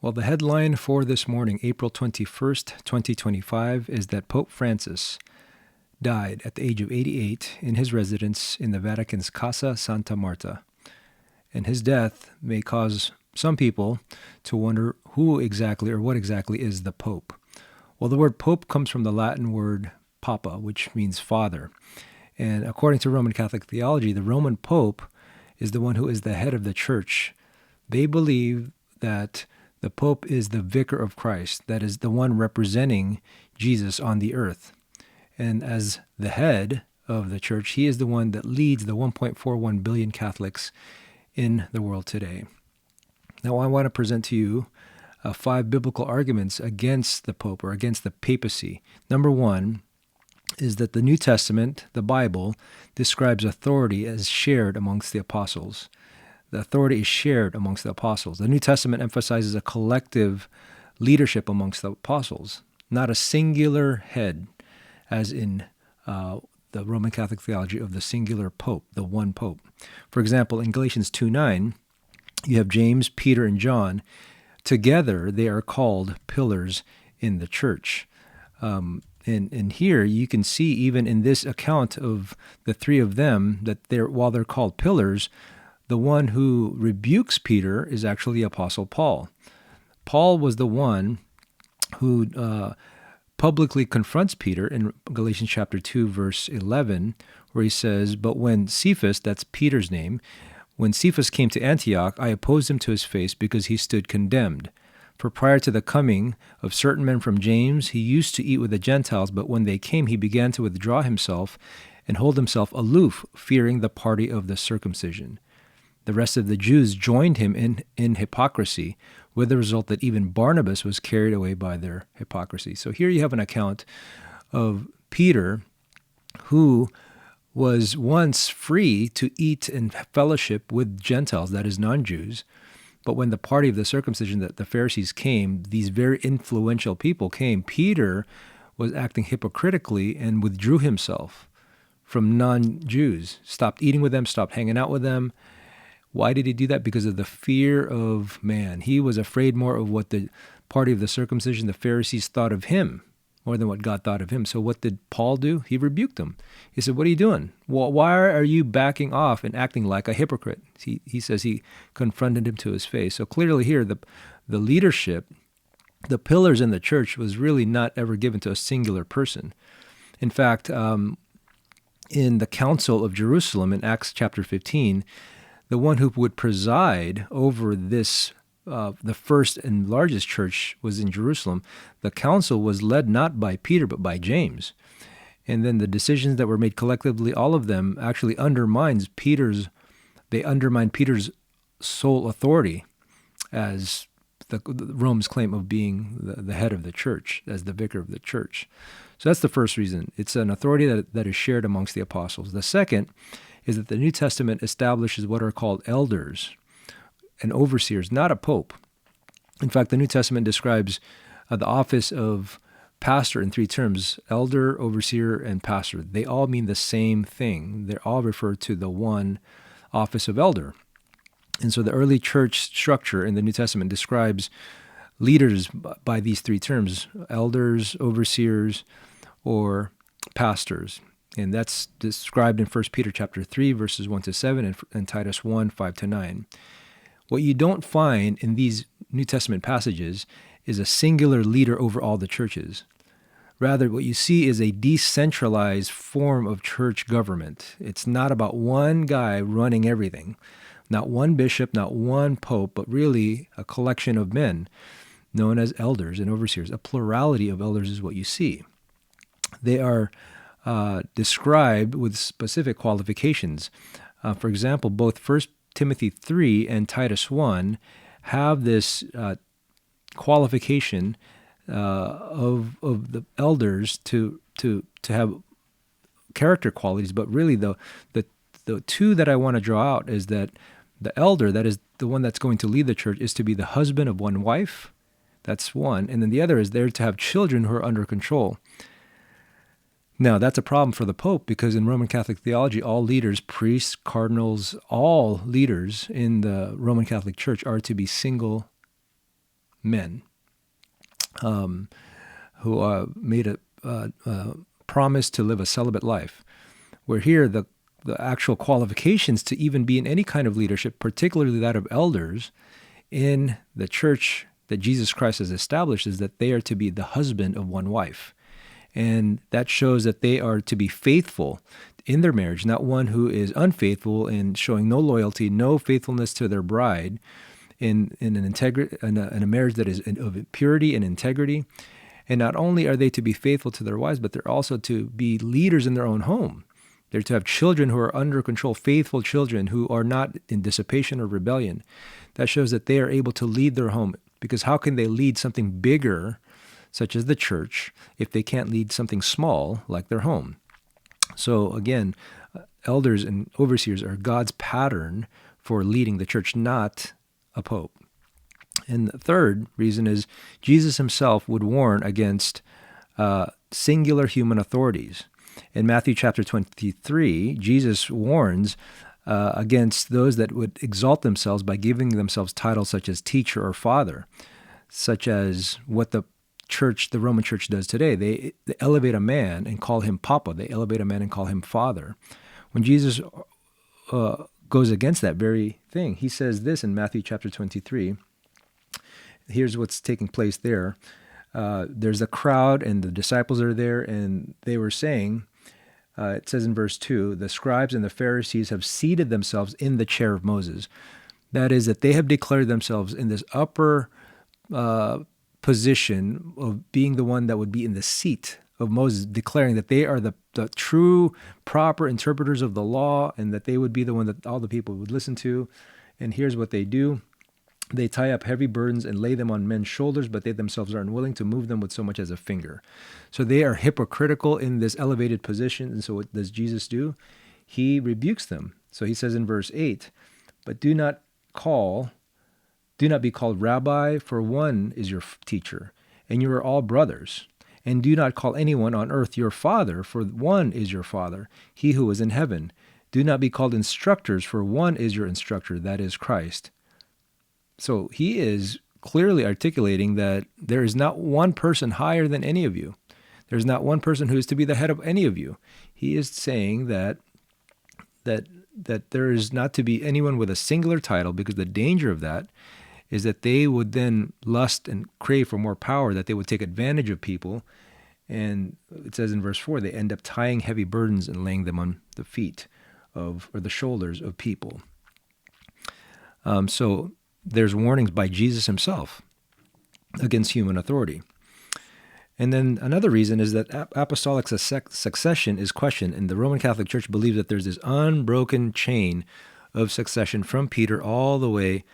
Well, the headline for this morning, April 21st, 2025, is that Pope Francis died at the age of 88 in his residence in the Vatican's Casa Santa Marta. And his death may cause some people to wonder who exactly or what exactly is the Pope. Well, the word Pope comes from the Latin word papa, which means father. And according to Roman Catholic theology, the Roman Pope is the one who is the head of the church. They believe that the Pope is the vicar of Christ, that is the one representing Jesus on the earth. And as the head of the church, he is the one that leads the 1.41 billion Catholics in the world today. Now, I want to present to you 5 biblical arguments against the Pope or against the papacy. Number 1 is that the New Testament, the Bible, describes authority as shared amongst the apostles. The authority is shared amongst the apostles. The New Testament emphasizes a collective leadership amongst the apostles, not a singular head, as in the Roman Catholic theology of the singular pope, the one pope. For example, in Galatians 2:9, you have James, Peter, and John. Together, they are called pillars in the church. And here you can see, even in this account of the 3 of them, that while they're called pillars, the one who rebukes Peter is actually the Apostle Paul. Paul was the one who publicly confronts Peter in Galatians chapter 2, verse 11, where he says, "But when Cephas," that's Peter's name, "when Cephas came to Antioch, I opposed him to his face because he stood condemned. For prior to the coming of certain men from James, he used to eat with the Gentiles, but when they came, he began to withdraw himself and hold himself aloof, fearing the party of the circumcision. The rest of the Jews joined him in hypocrisy, with the result that even Barnabas was carried away by their hypocrisy." So here you have an account of Peter, who was once free to eat and fellowship with Gentiles, that is, non-Jews. But when the party of the circumcision, that the Pharisees came, these very influential people came, Peter was acting hypocritically and withdrew himself from non-Jews, stopped eating with them, stopped hanging out with them. Why did he do that? Because of the fear of man. He was afraid more of what the party of the circumcision, the Pharisees, thought of him, more than what God thought of him. So what did Paul do? He rebuked him. He said, "What are you doing? Well, why are you backing off and acting like a hypocrite?" He says he confronted him to his face. So clearly here, the leadership, the pillars in the church was really not ever given to a singular person. In fact, in the Council of Jerusalem in Acts chapter 15, the one who would preside over this, the first and largest church was in Jerusalem. The council was led not by Peter, but by James. And then the decisions that were made collectively, all of them actually undermine Peter's sole authority as Rome's claim of being the head of the church, as the vicar of the church. So that's the first reason. It's an authority that is shared amongst the apostles. The second is that the New Testament establishes what are called elders and overseers, not a pope. In fact, the New Testament describes the office of pastor in 3 terms: elder, overseer, and pastor. They all mean the same thing. They all refer to the one office of elder. And so the early church structure in the New Testament describes leaders by these 3 terms: elders, overseers, or pastors. And that's described in 1 Peter chapter 3, verses 1 to 7, and Titus 1, 5 to 9. What you don't find in these New Testament passages is a singular leader over all the churches. Rather, what you see is a decentralized form of church government. It's not about one guy running everything, not one bishop, not one pope, but really a collection of men known as elders and overseers. A plurality of elders is what you see. They are described with specific qualifications. For example, both 1 Timothy 3 and Titus 1 have this qualification of the elders to have character qualities. But really, the 2 that I want to draw out is that the elder, that is the one that's going to lead the church, is to be the husband of one wife. That's one. And then the other is there to have children who are under control. Now, that's a problem for the Pope, because in Roman Catholic theology, all leaders, priests, cardinals, all leaders in the Roman Catholic Church are to be single men who made a promise to live a celibate life. Where here, the actual qualifications to even be in any kind of leadership, particularly that of elders in the church that Jesus Christ has established, is that they are to be the husband of one wife. And that shows that they are to be faithful in their marriage, not one who is unfaithful and showing no loyalty, no faithfulness to their bride in a marriage that is of purity and integrity. And not only are they to be faithful to their wives, but they're also to be leaders in their own home. They're to have children who are under control, faithful children who are not in dissipation or rebellion. That shows that they are able to lead their home, because how can they lead something bigger, such as the church, if they can't lead something small like their home? So again, elders and overseers are God's pattern for leading the church, not a pope. And the third reason is Jesus himself would warn against singular human authorities. In Matthew chapter 23, Jesus warns against those that would exalt themselves by giving themselves titles such as teacher or father, such as what the Roman church does today. They elevate a man and call him papa. They elevate a man and call him father. When Jesus goes against that very thing, he says this in Matthew chapter 23. Here's what's taking place there. There's a crowd, and the disciples are there, and they were saying, it says in verse 2, the scribes and the Pharisees have seated themselves in the chair of Moses. That is, that they have declared themselves in this upper position of being the one that would be in the seat of Moses, declaring that they are the true, proper interpreters of the law, and that they would be the one that all the people would listen to. And here's what they do. They tie up heavy burdens and lay them on men's shoulders, but they themselves are unwilling to move them with so much as a finger. So they are hypocritical in this elevated position. And so what does Jesus do? He rebukes them. So he says in verse 8, but do not be called rabbi, for one is your teacher, and you are all brothers. And do not call anyone on earth your father, for one is your father, he who is in heaven. Do not be called instructors, for one is your instructor, that is Christ. So he is clearly articulating that there is not one person higher than any of you. There's not one person who is to be the head of any of you. He is saying that there is not to be anyone with a singular title, because the danger of that is that they would then lust and crave for more power, that they would take advantage of people. And it says in verse 4, they end up tying heavy burdens and laying them on the feet or the shoulders of people. So there's warnings by Jesus himself against human authority. And then another reason is that apostolic succession is questioned, and the Roman Catholic Church believes that there's this unbroken chain of succession from Peter all the way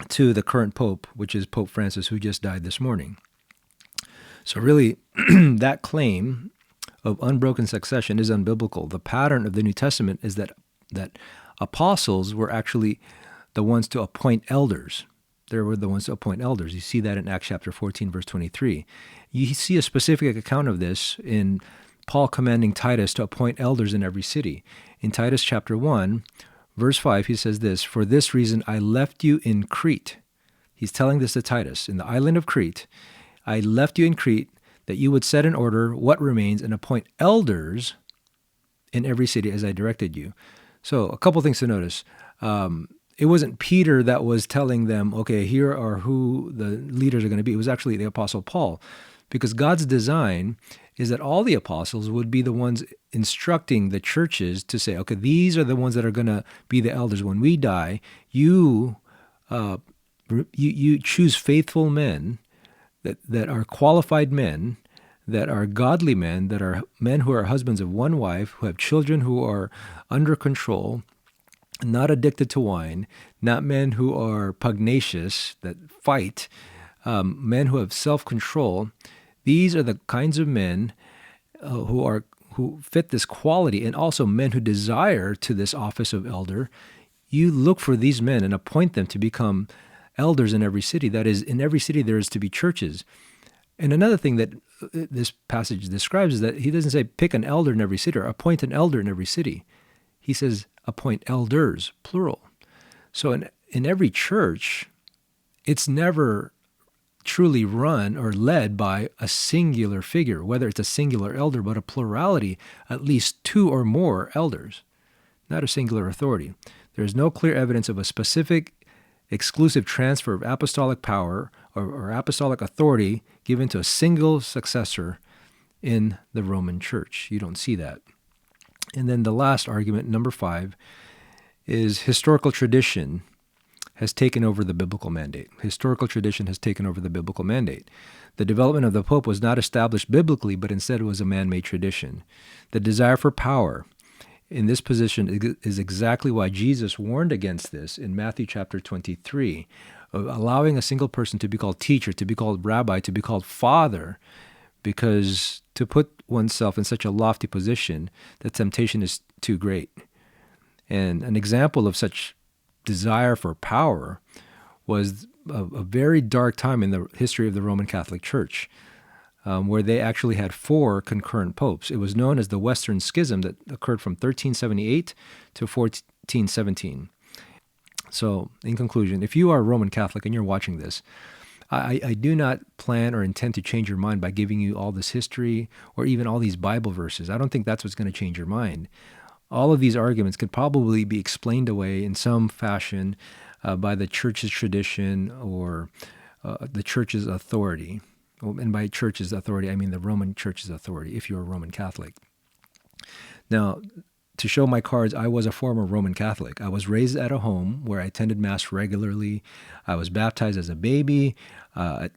to the current pope, which is Pope Francis, who just died this morning. So really, that claim of unbroken succession is unbiblical. The pattern of the New Testament is that apostles were actually the ones to appoint elders. They were the ones to appoint elders. You see that in Acts chapter 14, verse 23. You see a specific account of this in Paul commanding Titus to appoint elders in every city. In Titus chapter 1, verse 5, he says this, for this reason I left you in Crete. He's telling this to Titus, in the island of Crete. I left you in Crete that you would set in order what remains and appoint elders in every city as I directed you. So a couple things to notice. It wasn't Peter that was telling them, okay, here are who the leaders are going to be. It was actually the Apostle Paul, because God's design is that all the apostles would be the ones instructing the churches to say, okay, these are the ones that are going to be the elders. When we die, you choose faithful men that are qualified men, that are godly men, that are men who are husbands of one wife, who have children who are under control, not addicted to wine, not men who are pugnacious, that fight, men who have self-control. These are the kinds of men who fit this quality, and also men who desire to this office of elder. You look for these men and appoint them to become elders in every city. That is, in every city there is to be churches. And another thing that this passage describes is that he doesn't say pick an elder in every city or appoint an elder in every city. He says appoint elders, plural. So in every church, it's never truly run or led by a singular figure, whether it's a singular elder, but a plurality, at least two or more elders, not a singular authority. There is no clear evidence of a specific exclusive transfer of apostolic power or apostolic authority given to a single successor in the Roman Church. You don't see that. And then the last argument, number 5, is historical tradition has taken over the biblical mandate. Historical tradition has taken over the biblical mandate. The development of the Pope was not established biblically, but instead it was a man-made tradition. The desire for power in this position is exactly why Jesus warned against this in Matthew chapter 23, of allowing a single person to be called teacher, to be called rabbi, to be called father, because to put oneself in such a lofty position, the temptation is too great. And an example of such desire for power was a very dark time in the history of the Roman Catholic Church, where they actually had 4 concurrent popes. It was known as the Western Schism that occurred from 1378 to 1417. So, in conclusion, if you are a Roman Catholic and you're watching this, I do not plan or intend to change your mind by giving you all this history or even all these Bible verses. I don't think that's what's going to change your mind. All of these arguments could probably be explained away in some fashion by the church's tradition or the church's authority. And by church's authority, I mean the Roman Church's authority, if you're a Roman Catholic. Now, to show my cards, I was a former Roman Catholic. I was raised at a home where I attended Mass regularly. I was baptized as a baby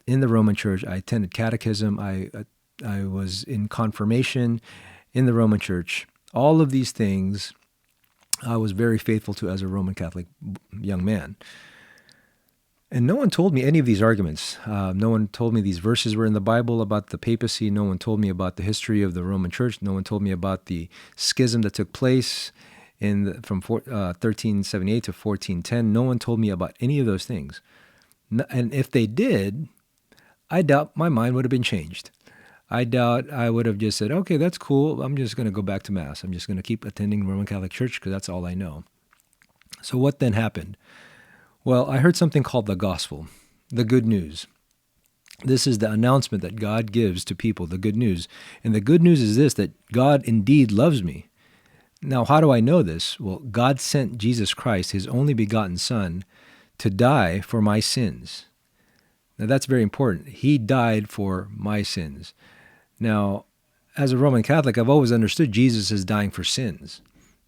in the Roman Church. I attended catechism. I was in confirmation in the Roman Church. All of these things I was very faithful to as a Roman Catholic young man. And no one told me any of these arguments. No one told me these verses were in the Bible about the papacy. No one told me about the history of the Roman Church. No one told me about the schism that took place from 1378 to 1410. No one told me about any of those things. And if they did, I doubt my mind would have been changed. I doubt I would have just said, okay, that's cool. I'm just going to go back to Mass. I'm just going to keep attending the Roman Catholic Church because that's all I know. So what then happened? Well, I heard something called the gospel, the good news. This is the announcement that God gives to people, the good news. And the good news is this, that God indeed loves me. Now, how do I know this? Well, God sent Jesus Christ, his only begotten Son, to die for my sins. Now, that's very important. He died for my sins. Now, as a Roman Catholic, I've always understood Jesus as dying for sins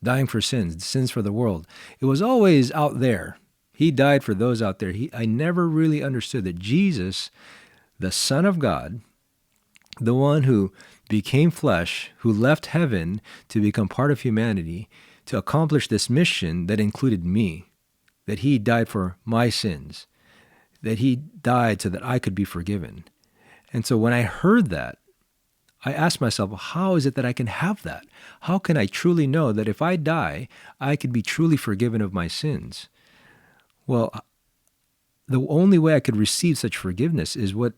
sins for the world. It was always out there. He died for those out there. I never really understood that Jesus, the Son of God, the one who became flesh, who left heaven to become part of humanity, to accomplish this mission that included me, that he died for my sins, that he died so that I could be forgiven. And so when I heard that, I asked myself, how is it that I can have that? How can I truly know that if I die, I could be truly forgiven of my sins? Well, the only way I could receive such forgiveness is what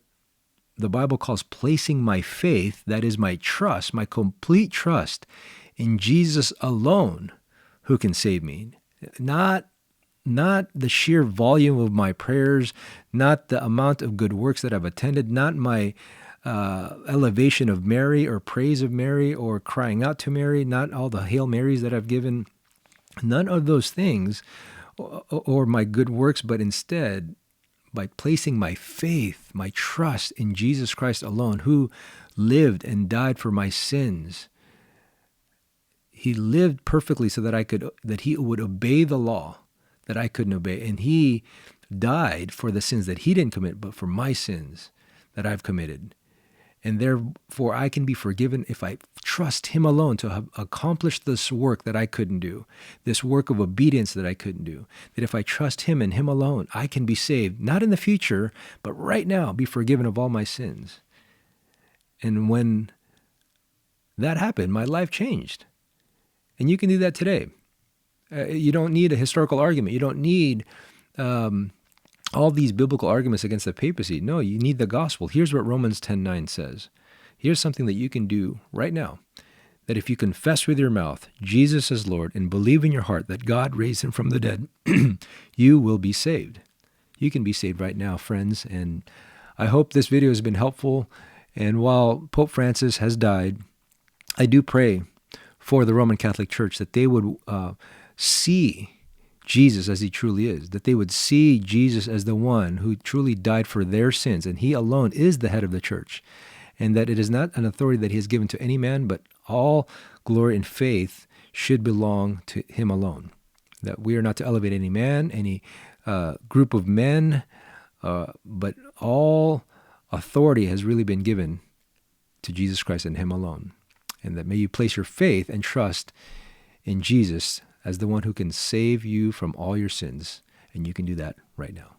the Bible calls placing my faith, that is my trust, my complete trust in Jesus alone who can save me. Not the sheer volume of my prayers, not the amount of good works that I've attended, not my elevation of Mary or praise of Mary or crying out to Mary, not all the Hail Marys that I've given, none of those things or my good works, but instead by placing my faith, my trust in Jesus Christ alone, who lived and died for my sins. He lived perfectly so that he would obey the law that I couldn't obey. And he died for the sins that he didn't commit, but for my sins that I've committed. And therefore I can be forgiven if I trust him alone to have accomplished this work that I couldn't do, this work of obedience that I couldn't do. That if I trust him and him alone, I can be saved, not in the future, but right now be forgiven of all my sins. And when that happened, my life changed. And you can do that today. You don't need a historical argument. You don't need all these biblical arguments against the papacy. No, you need the gospel. Here's what Romans 10:9 says. Here's something that you can do right now. That if you confess with your mouth Jesus is Lord and believe in your heart that God raised him from the dead, you will be saved. You can be saved right now, friends. And I hope this video has been helpful. And while Pope Francis has died, I do pray for the Roman Catholic Church that they would see Jesus as he truly is, that they would see Jesus as the one who truly died for their sins, and he alone is the head of the church, and that it is not an authority that he has given to any man, but all glory and faith should belong to him alone, that we are not to elevate any man, any group of men, but all authority has really been given to Jesus Christ and him alone. And that may you place your faith and trust in Jesus as the one who can save you from all your sins. And you can do that right now.